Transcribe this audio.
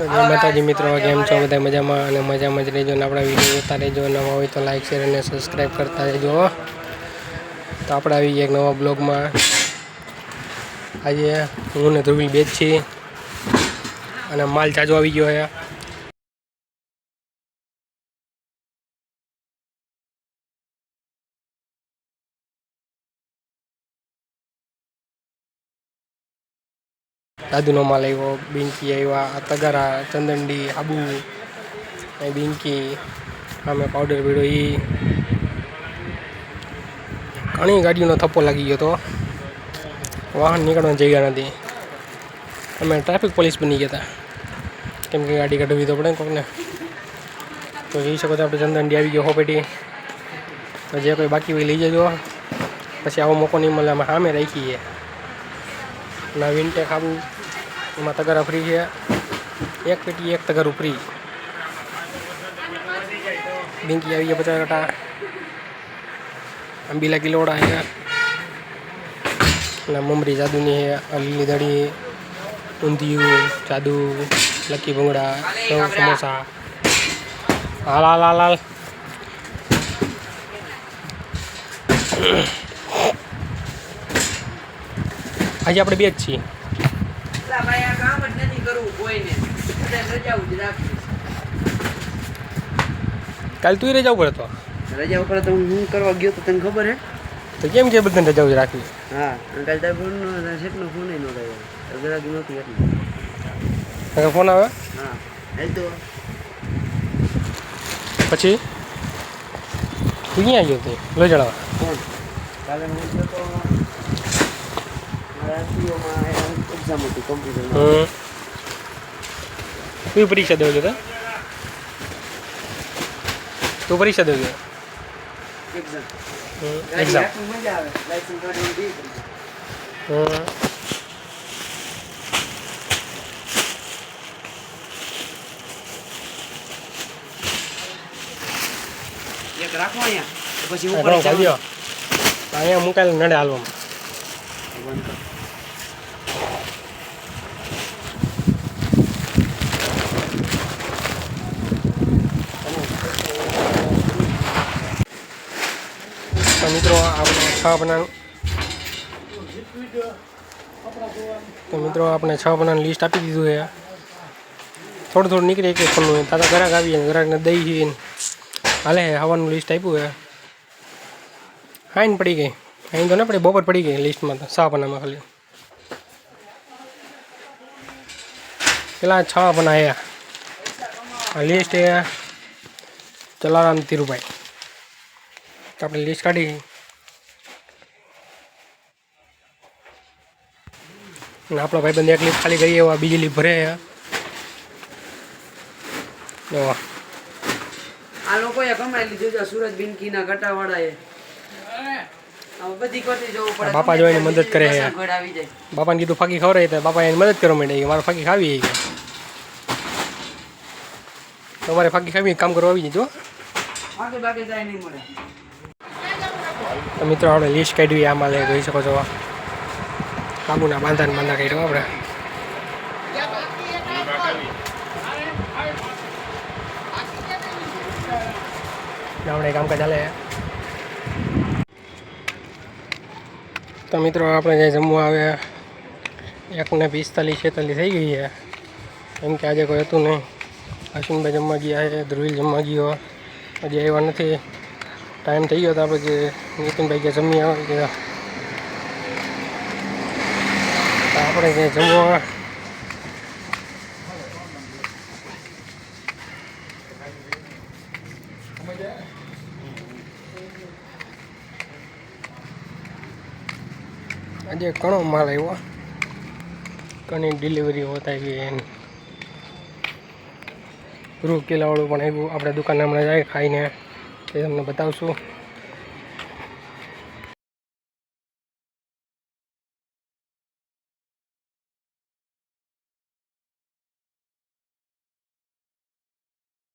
તો જય માતાજી મિત્રો, કેમ છો બધા? મજામાં અને મજામાં જ રહેજો ને આપણા વિડીયો જોતા રહેજો. નવા હોય તો લાઈક શેર અને સબસ્ક્રાઈબ કરતા રહેજો. તો આપણે આવી ગયા એક નવા બ્લોગમાં. આજે હું ને ધ્રુવીલ બેજ છીએ અને માલ ચાજો આવી ગયો છે. દાદુનો માલ આવ્યો, બિંકી આવ્યા, તગારા, ચંદનડી, આબુ, બિંકી, અમે પાવડર પીડો. ઘણી ગાડીઓનો થપ્પો લાગી ગયો હતો, વાહન નીકળવાની જગ્યા નથી. અમે ટ્રાફિક પોલીસ બની ગયા હતા, કેમ કે ગાડી કાઢવી તો પડે કોઈને. તો જોઈ શકો છો આપણે ચંદનડી આવી ગયો હોપેટી. તો જે કોઈ બાકી હોય લઈ જજો, પછી આવો મોકો નહીં મળે. અમે સામે રાખીએ ના વિન્ટેક આબુ, એમાં તગારા ફ્રી છે. એક પેટી એક તગારું ફ્રી. બિંકી આવી ગયા 50 કાંટા. અંબીલા કિલોડા છે અને મમરી જાદુની છે. લીલી દડી, ઊંધિયું, જાદુ, લકી ભૂંગળા, સમોસા. હાલ હાલ હાલ હાલ. આજે આપણે બે જ છીએ. કાલ તું રજા ઉપર હતો. રજા ઉપર તો હું કરવા ગયો તો તને ખબર હે? તો કેમ કે બધાને રજા જ રાખવી? હા, કાલ તાર ફોન સેટનો ફોન ય નહોતો આવ્યો, ગરાગી નહોતી એટલે ફોન આવે. હા, હાલ તો પછી તું ક્યાં આવ્યો હતો? લો જણાવ. ફોન કાલે હું ગયો તો મારા આરટીઓમાં એક્ઝામ હતી કોમ્પ્યુટરમાં. તું પરીક્ષા દેવો છો? તું પરીક્ષા દેવો છો? એક્ઝામ મજા આવે, લાયસન્સ કાઢીને દે. એક રાખો અહીંયા પછી ઉપર ચાલ્યો અહીંયા મુકાયેલ નડે હાલવામાં. તો મિત્રો આપણે 6 બનાવવાનું. તો મિત્રો આપણે 6 બનાવવાનું લિસ્ટ આપી દીધું છે. થોડું થોડું નીકળે એક ફોનનું. તાતા ગ્રાહક આવીએ, ગ્રાહકને દઈ છે હાલે. હવાનું લિસ્ટ આપ્યું છે. હાઈન પડી ગઈ. હાઈન તો ના પડી, બપોર પડી ગઈ લિસ્ટમાં. તો 6 બનાવવામાં ખાલી પેલા 6 બનાવ્યા. આ લિસ્ટ એ જલારામ ધીરુભાઈ. આપણે લિસ્ટ કાઢી અને આપણો ભાઈબંધ એક લિસ્ટ ખાલી કરીએ એવા બીજી લિસ્ટ ભરે. આ લોકોએ કમાઈ લીધું છે સુરજ બિનકીના કટાવાળાએ. બધી કોટી જવું પડે. બાપા જો એની મદદ કરે છે. આવી જાય. બાપાને કીધું ફાકી ખવડાવી તો બાપા એની મદદ કરવા માંડે. મારે ફાકી ખાવી છે. તમારે ફાકી ખાવી કામ કરવા આવી જજો. બાકી જાય નહીં મળે. તો મિત્રો આપણે લિસ્ટ કાઢવી. આમાં લઈ જોઈ શકો છો. કાબુના બાંધા કાઢ્યો આપણે. આપણે કામકાજ ચાલે. તો મિત્રો આપણે જે જમવા આવે 1:45-46 થઈ ગઈ છે. કેમ કે આજે કોઈ હતું નહીં. અશ્વિનભાઈ જમવા ગયા છે, ધ્રુવીલ જમવા ગયો, હજી આવ્યા નથી. ટાઈમ થઈ ગયો હતો આપણે કે નીતિનભાઈ કે જમી આવે કે આપણે કે જમવા. આજે ઘણો માલ આવ્યો, ઘણી ડિલિવરી હોતા આવી. એની રૂ કિલાવાળું પણ આવ્યું. આપણે દુકાને હમણાં જાય ખાઈને તે તમને બતાવશું.